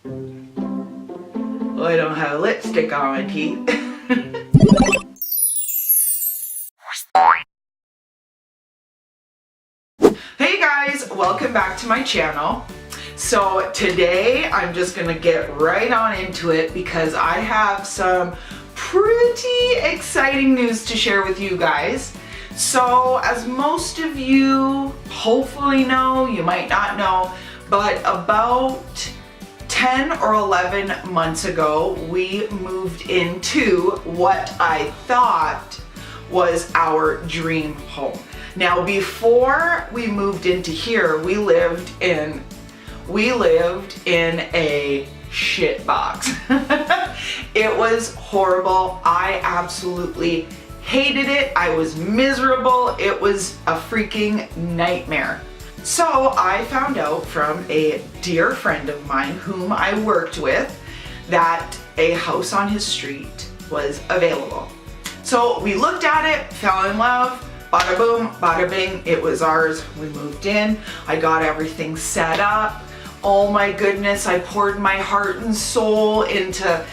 Well, I don't have lipstick on my teeth. Hey guys, welcome back to my channel. So today I'm just gonna get right on into it because I have some pretty exciting news to share with you guys. So as most of you hopefully know, you might not know, but about 10 or 11 months ago, we moved into what I thought was our dream home. Now, before we moved into here, we lived in a shit box. It was horrible. I absolutely hated it. I was miserable. It was a freaking nightmare. So I found out from a dear friend of mine whom I worked with that a house on his street was available. So we looked at it, fell in love, bada boom, bada bing, it was ours. We moved in, I got everything set up. Oh my goodness, I poured my heart and soul into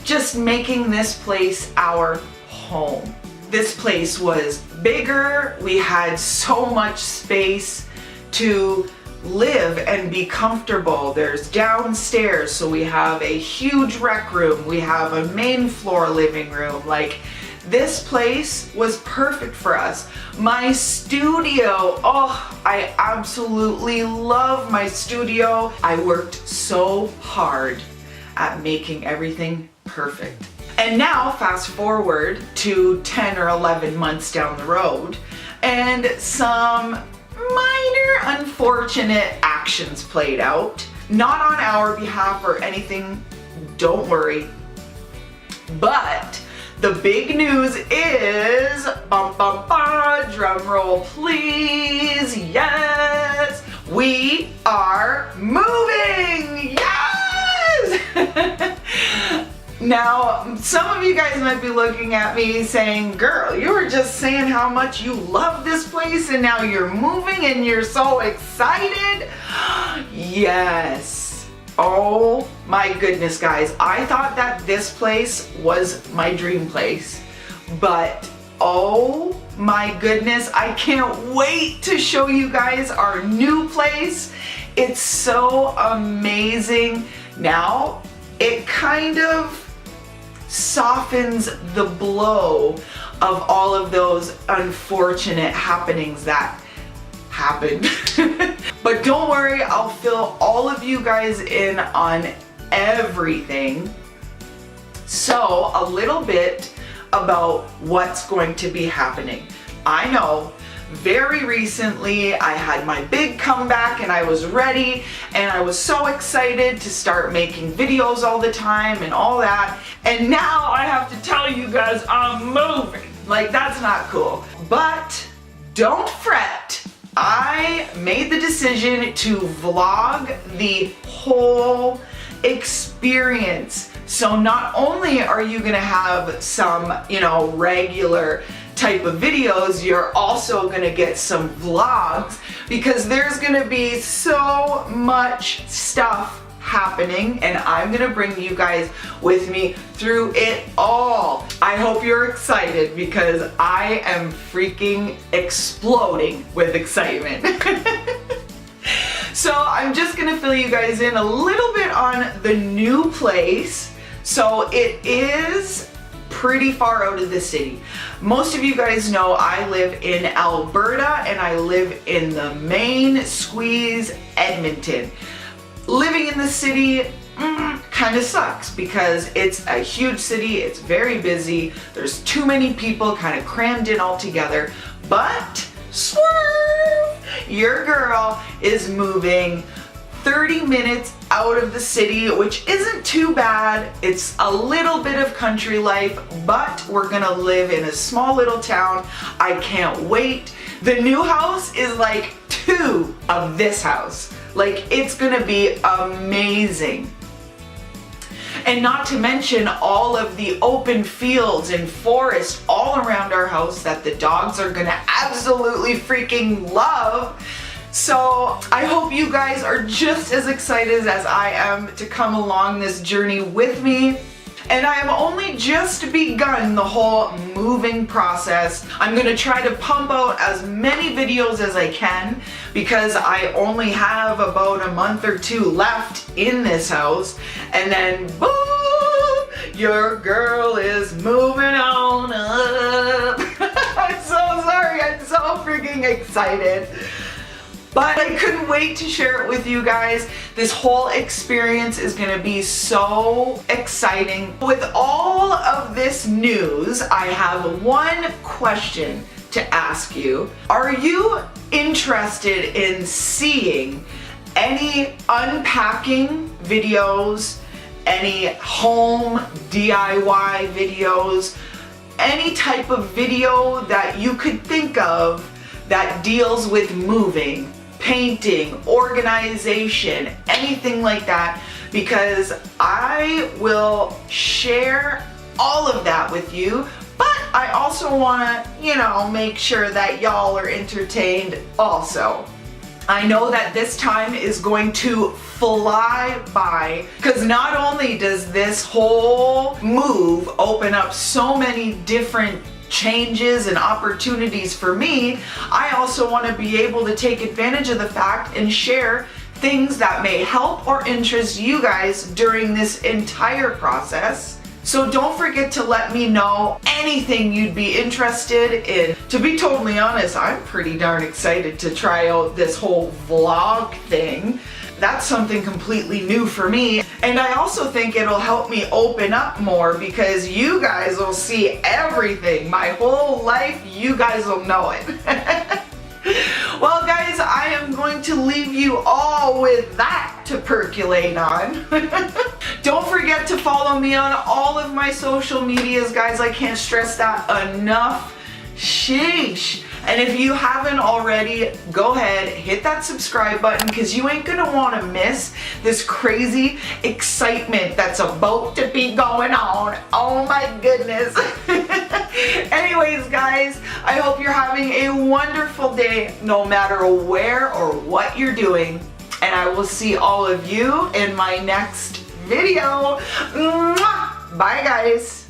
just making this place our home. This place was bigger, we had so much space to live and be comfortable. There's downstairs, so we have a huge rec room, we have a main floor living room. Like, this place was perfect for us. My studio, oh, I absolutely love my studio. I worked so hard at making everything perfect. And now fast forward to 10 or 11 months down the road, and some minor unfortunate actions played out. Not on our behalf or anything, don't worry. But the big news is, bum bum bum, drum roll please, yes! We are moving, yes! Now, some of you guys might be looking at me saying, girl, you were just saying how much you love this place and now you're moving and you're so excited. Yes. Oh my goodness, guys. I thought that this place was my dream place, but oh my goodness, I can't wait to show you guys our new place. It's so amazing. Now, it kind of softens the blow of all of those unfortunate happenings that happened. But don't worry, I'll fill all of you guys in on everything. So a little bit about what's going to be happening. I know very recently I had my big comeback and I was ready and I was so excited to start making videos all the time and all that, and now I have to tell you guys I'm moving. Like, that's not cool. But don't fret. I made the decision to vlog the whole experience. So not only are you gonna have some, regular type of videos, you're also gonna get some vlogs because there's gonna be so much stuff happening and I'm gonna bring you guys with me through it all. I hope you're excited because I am freaking exploding with excitement. So I'm just gonna fill you guys in a little bit on the new place. So it is pretty far out of the city. Most of you guys know I live in Alberta and I live in the main squeeze, Edmonton. Living in the city kind of sucks because it's a huge city, it's very busy, there's too many people kind of crammed in all together, but swerve! Your girl is moving 30 minutes out of the city, which isn't too bad. It's a little bit of country life, but we're gonna live in a small little town. I can't wait. The new house is like 2 of this house. Like, it's gonna be amazing. And not to mention all of the open fields and forest all around our house that the dogs are gonna absolutely freaking love. So I hope you guys are just as excited as I am to come along this journey with me. And I have only just begun the whole moving process. I'm gonna try to pump out as many videos as I can because I only have about a month or two left in this house. And then boom, your girl is moving on up. I'm so sorry, I'm so freaking excited. But I couldn't wait to share it with you guys. This whole experience is gonna be so exciting. With all of this news, I have one question to ask you. Are you interested in seeing any unpacking videos, any home DIY videos, any type of video that you could think of that deals with moving, painting, organization, anything like that? Because I will share all of that with you, but I also want to, make sure that y'all are entertained also. I know that this time is going to fly by because not only does this whole move open up so many different changes and opportunities for me, I also want to be able to take advantage of the fact and share things that may help or interest you guys during this entire process. So don't forget to let me know anything you'd be interested in. To be totally honest, I'm pretty darn excited to try out this whole vlog thing. That's something completely new for me. And I also think it'll help me open up more because you guys will see everything. My whole life, you guys will know it. Well guys, I am going to leave you all with that to percolate on. Don't forget to follow me on all of my social medias, guys. I can't stress that enough. Sheesh. And if you haven't already, go ahead, hit that subscribe button because you ain't gonna want to miss this crazy excitement that's about to be going on. Oh my goodness. Anyways, guys, I hope you're having a wonderful day no matter where or what you're doing. And I will see all of you in my next video. Mwah! Bye, guys.